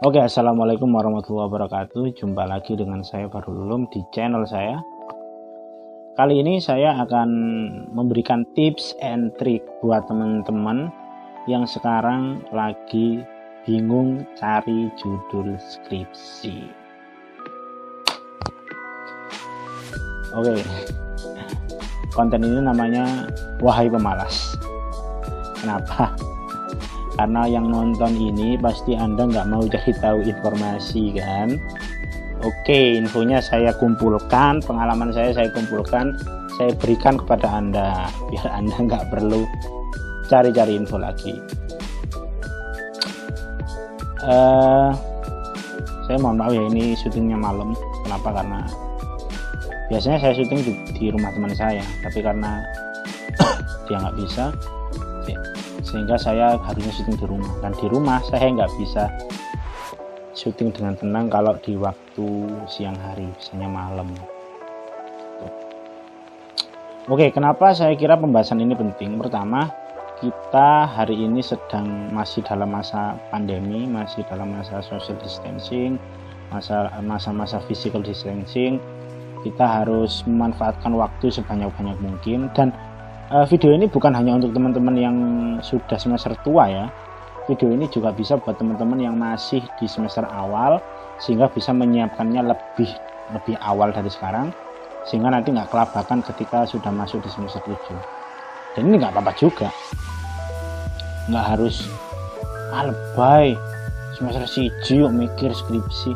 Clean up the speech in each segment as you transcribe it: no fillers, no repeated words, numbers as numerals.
Oke, assalamualaikum warahmatullahi wabarakatuh. Jumpa lagi dengan saya Farul Ulum di channel saya. Kali ini saya akan memberikan tips and trick buat teman-teman yang sekarang lagi bingung cari judul skripsi. Oke, konten ini namanya Wahai Pemalas. Kenapa? Karena yang nonton ini pasti Anda nggak mau cari tahu informasi kan. Oke, infonya saya kumpulkan, pengalaman saya kumpulkan, saya berikan kepada Anda biar Anda nggak perlu cari-cari info lagi. Saya mohon maaf ya, ini syutingnya malam. Kenapa? Karena biasanya saya syuting di rumah teman saya, tapi karena dia nggak bisa, sehingga saya harusnya syuting di rumah, dan di rumah saya nggak bisa syuting dengan tenang kalau di waktu siang hari, biasanya malam. Oke, kenapa saya kira pembahasan ini penting? Pertama, kita hari ini masih dalam masa pandemi, masih dalam masa social distancing, masa-masa physical distancing. Kita harus memanfaatkan waktu sebanyak-banyak mungkin, dan video ini bukan hanya untuk teman-teman yang sudah semester tua ya. Video ini juga bisa buat teman-teman yang masih di semester awal, sehingga bisa menyiapkannya lebih awal dari sekarang, sehingga nanti nggak kelabakan ketika sudah masuk di semester 7. Dan ini nggak apa-apa juga, nggak harus lebay semester 1 yuk mikir skripsi.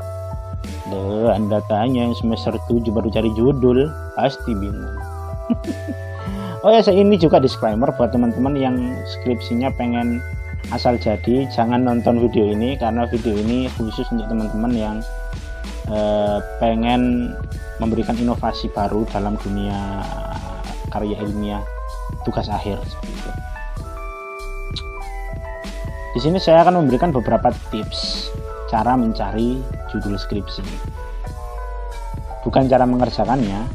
Anda tanya yang semester 7 baru cari judul, pasti bingung. Oh ya, ini juga disclaimer buat teman-teman yang skripsinya pengen asal jadi, jangan nonton video ini, karena video ini khusus untuk teman-teman yang pengen memberikan inovasi baru dalam dunia karya ilmiah tugas akhir seperti itu. Di sini saya akan memberikan beberapa tips cara mencari judul skripsi. Bukan cara mengerjakannya,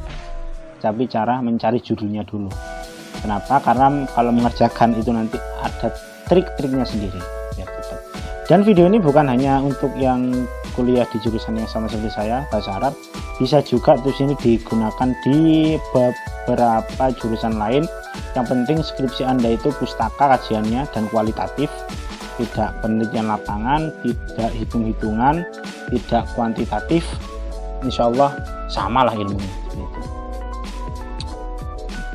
tapi cara mencari judulnya dulu. Kenapa? Karena kalau mengerjakan itu nanti ada trik-triknya sendiri ya, tetap. Dan video ini bukan hanya untuk yang kuliah di jurusan yang sama seperti saya, bahasa Arab, bisa juga terus ini digunakan di beberapa jurusan lain. Yang penting skripsi Anda itu pustaka kajiannya dan kualitatif, tidak penelitian lapangan, tidak hitung-hitungan, tidak kuantitatif. Insya Allah samalah ilmunya gitu.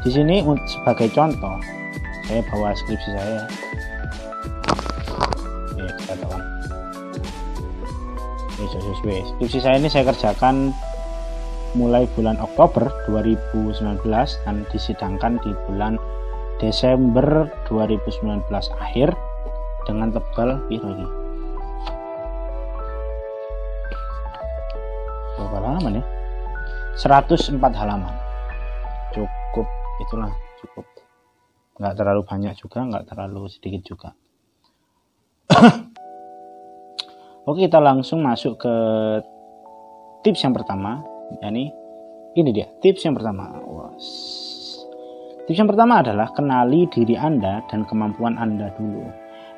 Di sini sebagai contoh, saya bawa skripsi saya. Ya, kita tahu. Skripsi saya ini saya kerjakan mulai bulan Oktober 2019 dan disidangkan di bulan Desember 2019 akhir dengan tebal lagi. Berapa halaman ya? 104 halaman. Cukup, itulah cukup. Nggak terlalu banyak juga, nggak terlalu sedikit juga. Oke, kita langsung masuk ke tips yang pertama. Yani ini dia tips yang pertama. Tips yang pertama adalah kenali diri Anda dan kemampuan Anda dulu.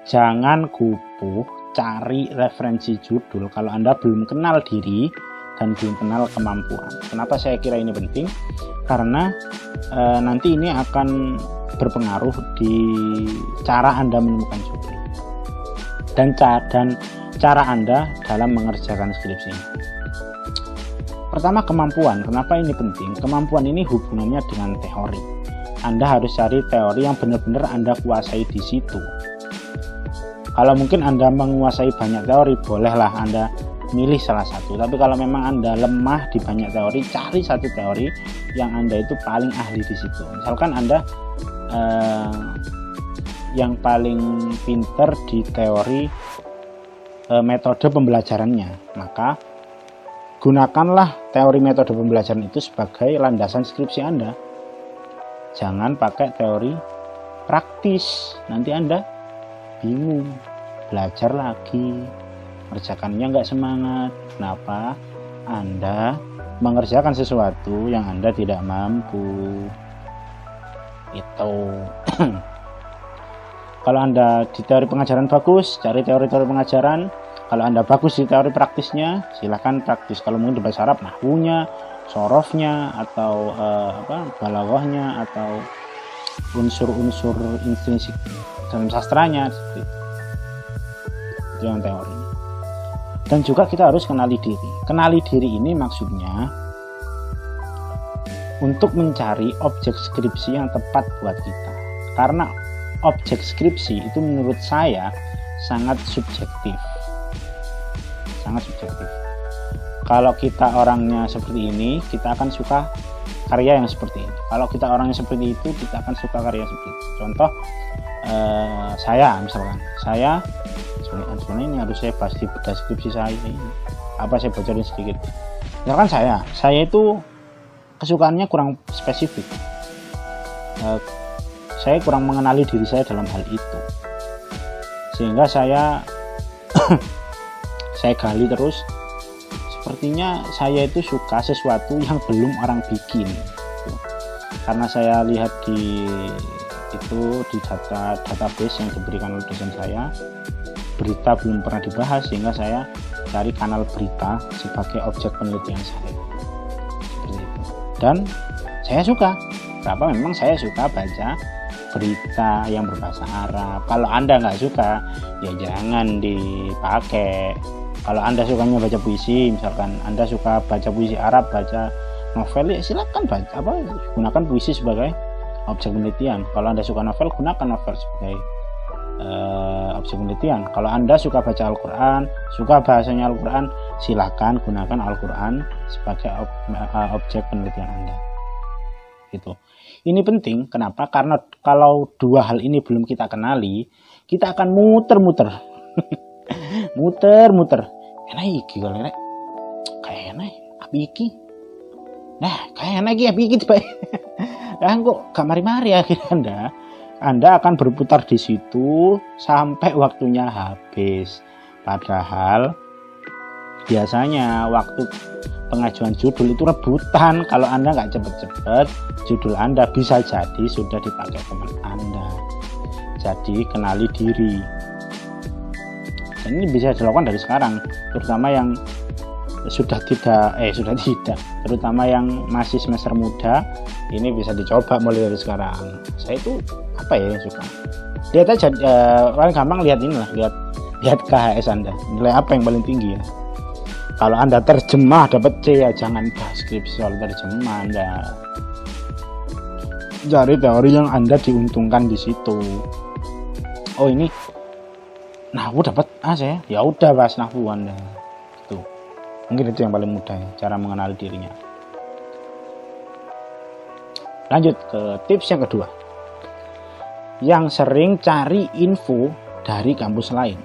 Jangan kupuh cari referensi judul kalau Anda belum kenal diri dan belum kenal kemampuan. Kenapa saya kira ini penting? Karena nanti ini akan berpengaruh di cara Anda menemukan judul dan cara Anda dalam mengerjakan skripsi. Pertama, kemampuan. Kenapa ini penting? Kemampuan ini hubungannya dengan teori. Anda harus cari teori yang benar-benar Anda kuasai di situ. Kalau mungkin Anda menguasai banyak teori, bolehlah Anda milih salah satu. Tapi kalau memang Anda lemah di banyak teori, cari satu teori yang Anda itu paling ahli di situ. Misalkan Anda yang paling pinter di teori metode pembelajarannya, maka gunakanlah teori metode pembelajaran itu sebagai landasan skripsi Anda. Jangan pakai teori praktis, nanti Anda bingung, belajar lagi, mengerjakannya nggak semangat. Kenapa? Anda mengerjakan sesuatu yang Anda tidak mampu. Itu Kalau Anda di teori pengajaran bagus, cari teori-teori pengajaran. Kalau Anda bagus di teori praktisnya, silahkan praktis. Kalau mungkin di bahasa Arab, nahwunya, sorofnya, atau balaghahnya, atau unsur-unsur intrinsik dalam sastranya, seperti itu yang teori. Dan juga kita harus kenali diri. Kenali diri ini maksudnya untuk mencari objek skripsi yang tepat buat kita. Karena objek skripsi itu menurut saya sangat subjektif. Kalau kita orangnya seperti ini, kita akan suka karya yang seperti ini. Kalau kita orangnya seperti itu, kita akan suka karya seperti itu. Contoh, saya sebenarnya ini harus saya bahas di deskripsi saya ini. Apa saya bocorin sedikit? Misalkan saya itu kesukaannya kurang spesifik. Saya kurang mengenali diri saya dalam hal itu, sehingga saya gali terus. Sepertinya saya itu suka sesuatu yang belum orang bikin, karena saya lihat di database yang diberikan oleh dosen saya, berita belum pernah dibahas, sehingga saya cari kanal berita sebagai objek penelitian saya. Seperti itu. Dan saya suka. Kenapa? Memang saya suka baca berita yang berbahasa Arab. Kalau Anda nggak suka, ya jangan dipakai. Kalau Anda sukanya baca puisi, misalkan Anda suka baca puisi Arab, baca novel, ya silakan gunakan puisi sebagai objek penelitian. Kalau Anda suka novel, gunakan novel sebagai objek penelitian. Kalau Anda suka baca Al-Quran, suka bahasanya Al-Quran, silakan gunakan Al-Quran sebagai objek penelitian Anda. Gitu. Ini penting, kenapa? Karena kalau dua hal ini belum kita kenali, kita akan muter-muter. muter-muter. Enak iki kalau enak. Kayak enak, api iki. Nah, kayak enak iki api iki coba. Lah kok gak mari-mari akhirnya Anda akan berputar di situ sampai waktunya habis. Padahal biasanya waktu pengajuan judul itu rebutan. Kalau Anda nggak cepet-cepet, judul Anda bisa jadi sudah dipakai teman Anda. Jadi kenali diri. Dan ini bisa dilakukan dari sekarang, terutama yang terutama yang masih semester muda, ini bisa dicoba mulai dari sekarang. Saya itu yang suka. Lihat aja, paling gampang lihat ini lah, lihat KHS Anda, nilai apa yang paling tinggi ya. Kalau Anda terjemah dapat C, ya jangan bahas skripsi soal terjemah. Anda cari teori yang Anda diuntungkan di situ. Oh ini nahwu dapat A saya, ya udah bahas nahwu Anda. Tuh. Mungkin itu yang paling mudah ya, cara mengenali dirinya. Lanjut ke tips yang kedua. Yang sering cari info dari kampus lain.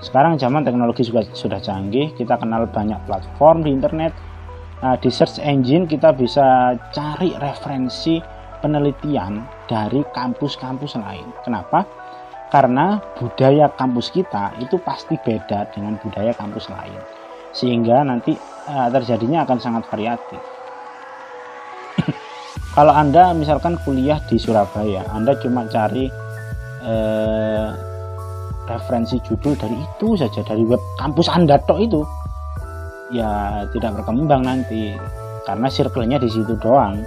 Sekarang zaman teknologi juga sudah canggih, kita kenal banyak platform di internet. Nah, di search engine kita bisa cari referensi penelitian dari kampus-kampus lain. Kenapa? Karena budaya kampus kita itu pasti beda dengan budaya kampus lain, sehingga nanti terjadinya akan sangat variatif. Kalau Anda misalkan kuliah di Surabaya, Anda cuma cari referensi judul dari itu saja, dari web kampus Anda tok itu, ya tidak berkembang nanti, karena circle-nya di situ doang,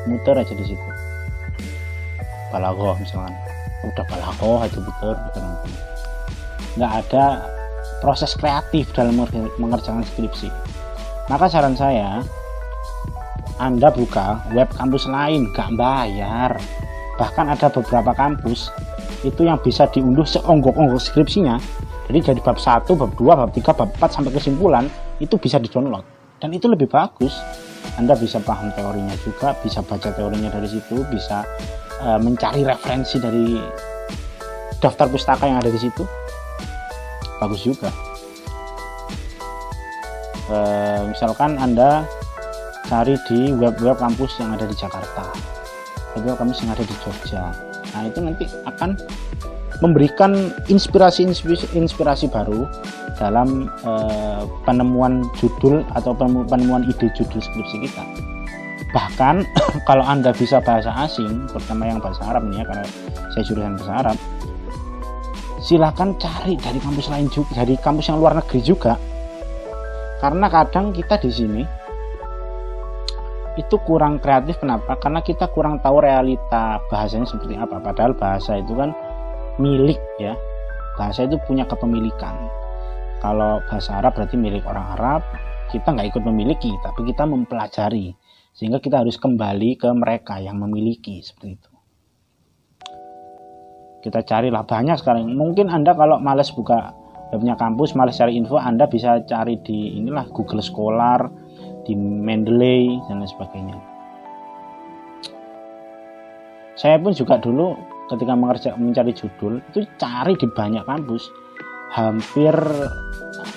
muter aja di situ. Balaghah misalkan, udah balaghah aja muter nanti. Nggak ada proses kreatif dalam mengerjakan skripsi. Maka saran saya, Anda buka web kampus lain, gak bayar. Bahkan ada beberapa kampus itu yang bisa diunduh seonggok-onggok skripsinya. Jadi dari bab 1, bab 2, bab 3, bab 4 sampai kesimpulan itu bisa di-download. Dan itu lebih bagus. Anda bisa paham teorinya juga, bisa baca teorinya dari situ, bisa mencari referensi dari daftar pustaka yang ada di situ. Bagus juga. Misalkan Anda cari di web-web kampus yang ada di Jakarta, web kampus yang ada di Jogja. Nah, itu nanti akan memberikan inspirasi baru dalam penemuan judul atau penemuan ide judul skripsi kita. Bahkan kalau Anda bisa bahasa asing, terutama yang bahasa Arab nih ya, karena saya jurusan bahasa Arab, silakan cari dari kampus lain juga, dari kampus yang luar negeri juga. Karena kadang kita di sini itu kurang kreatif. Kenapa? Karena kita kurang tahu realita bahasanya seperti apa. Padahal bahasa itu kan milik ya. Bahasa itu punya kepemilikan. Kalau bahasa Arab berarti milik orang Arab. Kita nggak ikut memiliki, tapi kita mempelajari. Sehingga kita harus kembali ke mereka yang memiliki, seperti itu. Kita carilah, banyak sekarang. Mungkin Anda kalau males buka webnya kampus, males cari info, Anda bisa cari di inilah Google Scholar, di Mendeley dan lain sebagainya. Saya pun juga dulu ketika mencari judul itu cari di banyak kampus, hampir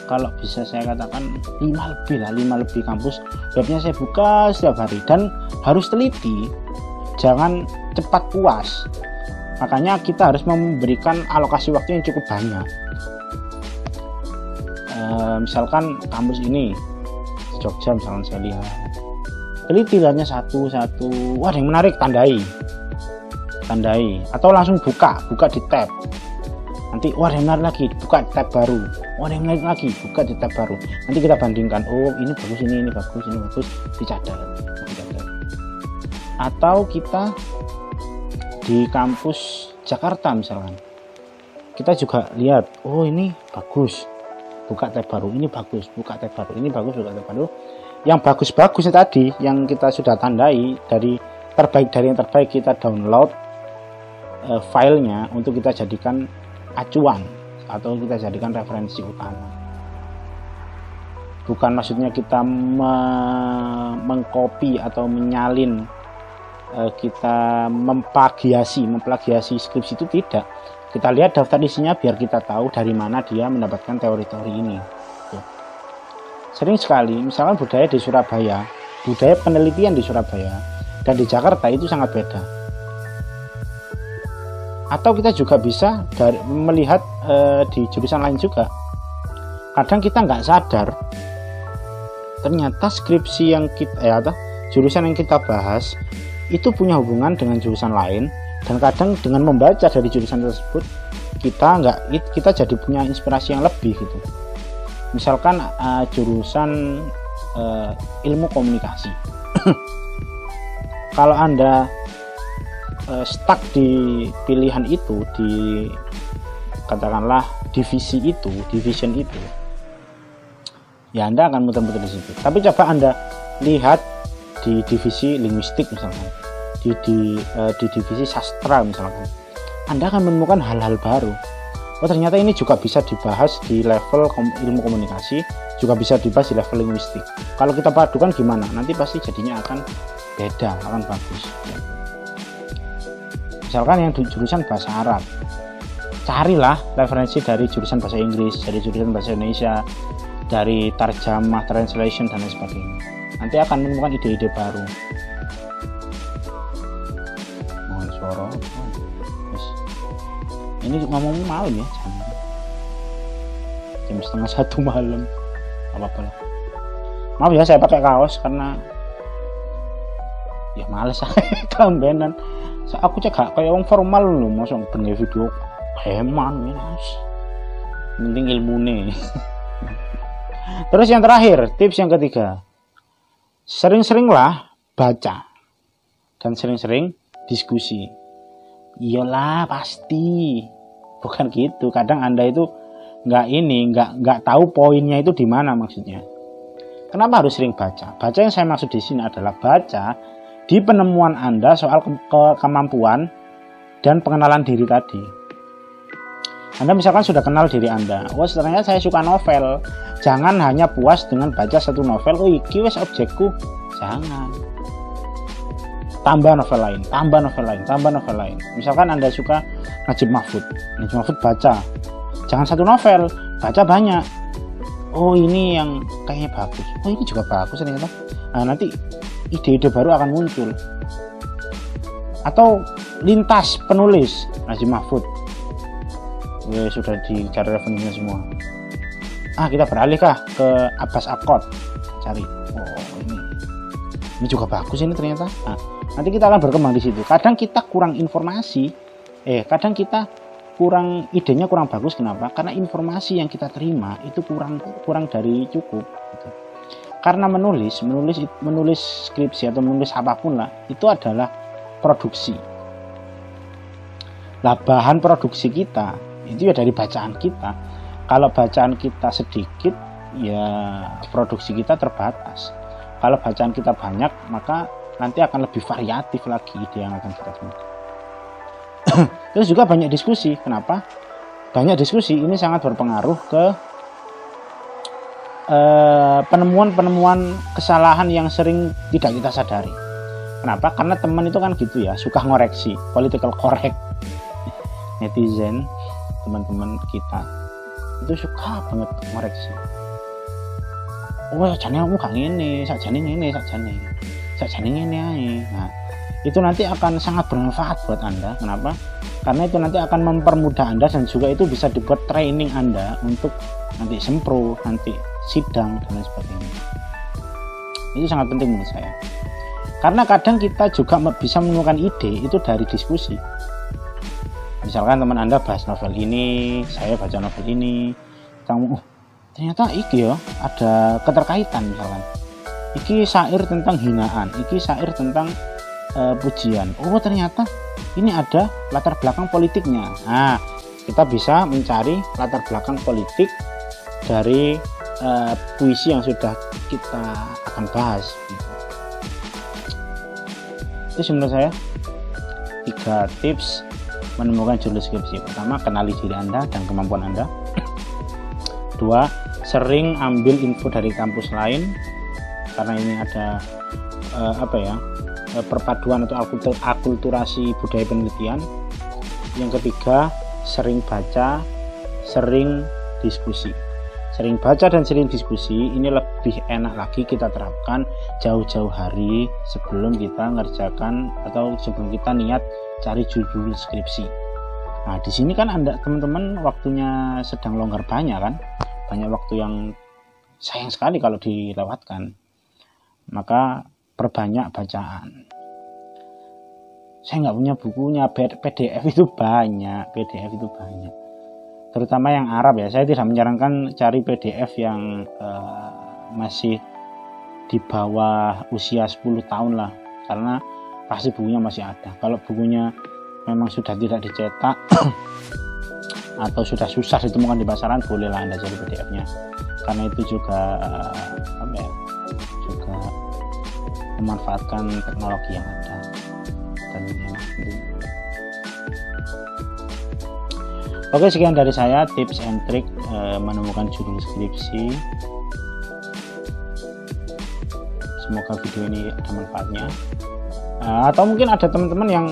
kalau bisa saya katakan 5 lebih kampus webnya saya buka setiap hari, dan harus teliti, jangan cepat puas. Makanya kita harus memberikan alokasi waktu yang cukup banyak. Misalkan kampus ini di Jogja, misalkan saya lihat, teliti hanya satu, wah ada yang menarik, tandai, atau langsung buka di tab. Nanti wah ada yang menarik lagi, buka tab baru, wah ada yang menarik lagi, buka di tab baru. Nanti kita bandingkan, oh ini bagus, ini bagus, dicatat. Atau kita di kampus Jakarta misalkan, kita juga lihat, oh ini bagus, buka tab baru, ini bagus, buka tab baru, ini bagus, buka tab baru. Yang bagus-bagusnya tadi yang kita sudah tandai, dari yang terbaik kita download filenya untuk kita jadikan acuan atau kita jadikan referensi utama. Bukan maksudnya kita mengcopy atau menyalin, kita memplagiasi skripsi, itu tidak. Kita lihat daftar isinya biar kita tahu dari mana dia mendapatkan teori-teori ini. Sering sekali, misalkan budaya di Surabaya, budaya penelitian di Surabaya dan di Jakarta itu sangat beda. Atau kita juga bisa melihat di jurusan lain juga. Kadang kita nggak sadar, ternyata skripsi yang jurusan yang kita bahas itu punya hubungan dengan jurusan lain, dan kadang dengan membaca dari jurusan tersebut kita jadi punya inspirasi yang lebih gitu. Misalkan jurusan ilmu komunikasi. Kalau Anda stuck di pilihan itu, di katakanlah division itu, ya Anda akan muter-muter di situ. Tapi coba Anda lihat di divisi linguistik misalkan, di divisi sastra misalkan, Anda akan menemukan hal-hal baru. Oh ternyata ini juga bisa dibahas di level ilmu komunikasi, juga bisa dibahas di level linguistik. Kalau kita padukan gimana? Nanti pasti jadinya akan beda, akan bagus. Misalkan yang di jurusan bahasa Arab, carilah referensi dari jurusan bahasa Inggris, dari jurusan bahasa Indonesia, dari tarjamah, translation dan lain sebagainya. Nanti akan menemukan ide-ide baru. Mohon suara. Ini ngomong malam ya, jam 1:30 malam. Apa-apa lah. Maaf ya saya pakai kaos karena ya males kambenan. Aku cek kayak orang formal loh, masuk bengi video heman ya. Penting ilmune. Terus yang terakhir, tips yang ketiga. Sering-seringlah baca dan sering-sering diskusi. Iyalah pasti. Bukan gitu. Kadang Anda itu nggak tahu poinnya itu di mana maksudnya. Kenapa harus sering baca? Baca yang saya maksud di sini adalah baca di penemuan Anda soal kemampuan dan pengenalan diri tadi. Anda misalkan sudah kenal diri Anda. Oh, ternyata saya suka novel. Jangan hanya puas dengan baca satu novel. Oh, iki wis objekku. Jangan. Tambah novel lain. Misalkan Anda suka Najib Mahfud baca. Jangan satu novel, baca banyak. Oh, ini yang kayaknya bagus. Oh, ini juga bagus ternyata. Nah, nanti ide-ide baru akan muncul. Atau lintas penulis Najib Mahfud. Sudah dicari referensinya semua. Kita beralih ke Abbas Akot. Cari. Oh, ini juga bagus ini ternyata. Nanti kita akan berkembang di situ. Kadang kita kurang informasi. Kadang kita idenya kurang bagus. Kenapa? Karena informasi yang kita terima itu kurang dari cukup gitu. Karena menulis skripsi atau menulis apapun lah, itu adalah produksi. Lah bahan produksi kita itu ya dari bacaan kita. Kalau bacaan kita sedikit, ya produksi kita terbatas. Kalau bacaan kita banyak, maka nanti akan lebih variatif lagi ide yang akan kita temukan. Terus juga banyak diskusi. Kenapa? Banyak diskusi ini sangat berpengaruh ke penemuan-penemuan kesalahan yang sering tidak kita sadari. Kenapa? Karena teman itu kan gitu ya, suka ngoreksi, political correct. Netizen, teman-teman kita itu suka banget ngoreksi. Oh, sajane aku gak ngene, sajane ngene ae. Nah, itu nanti akan sangat bermanfaat buat Anda. Kenapa? Karena itu nanti akan mempermudah Anda dan juga itu bisa dibuat training Anda untuk nanti sempro, nanti sidang dan lain sebagainya. Itu sangat penting menurut saya. Karena kadang kita juga bisa menemukan ide itu dari diskusi. Misalkan teman Anda bahas novel ini, saya baca novel ini, kamu ternyata iki ya ada keterkaitan. Misalkan iki syair tentang hinaan, iki syair tentang pujian. Oh ternyata ini ada latar belakang politiknya. Nah, kita bisa mencari latar belakang politik dari puisi yang sudah kita akan bahas. Itu menurut saya 3 tips menemukan judul skripsi. Pertama, kenali diri Anda dan kemampuan Anda. 2, sering ambil info dari kampus lain karena ini ada perpaduan atau akulturasi budaya penelitian. Yang ketiga, sering baca, sering diskusi. Sering baca dan sering diskusi ini lebih enak lagi kita terapkan jauh-jauh hari sebelum kita ngerjakan atau sebelum kita niat cari judul skripsi. Nah, di sini kan Anda teman-teman waktunya sedang longgar banyak kan? Banyak waktu yang sayang sekali kalau dilewatkan. Maka perbanyak bacaan. Saya nggak punya bukunya, PDF itu banyak, terutama yang Arab ya. Saya tidak menyarankan cari PDF yang masih di bawah usia 10 tahun lah, karena pasti bukunya masih ada. Kalau bukunya memang sudah tidak dicetak atau sudah susah ditemukan di pasaran, bolehlah Anda cari PDF-nya, karena itu juga juga memanfaatkan teknologi yang ada dan enak. Oke, sekian dari saya tips and trick menemukan judul skripsi. Semoga video ini ada manfaatnya. Atau mungkin ada teman-teman yang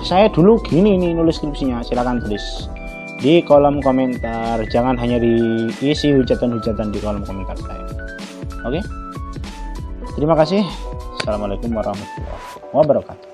saya dulu gini nih nulis skripsinya, silakan tulis di kolom komentar. Jangan hanya diisi hujatan-hujatan di kolom komentar saya. Oke, terima kasih. Assalamualaikum warahmatullahi wabarakatuh.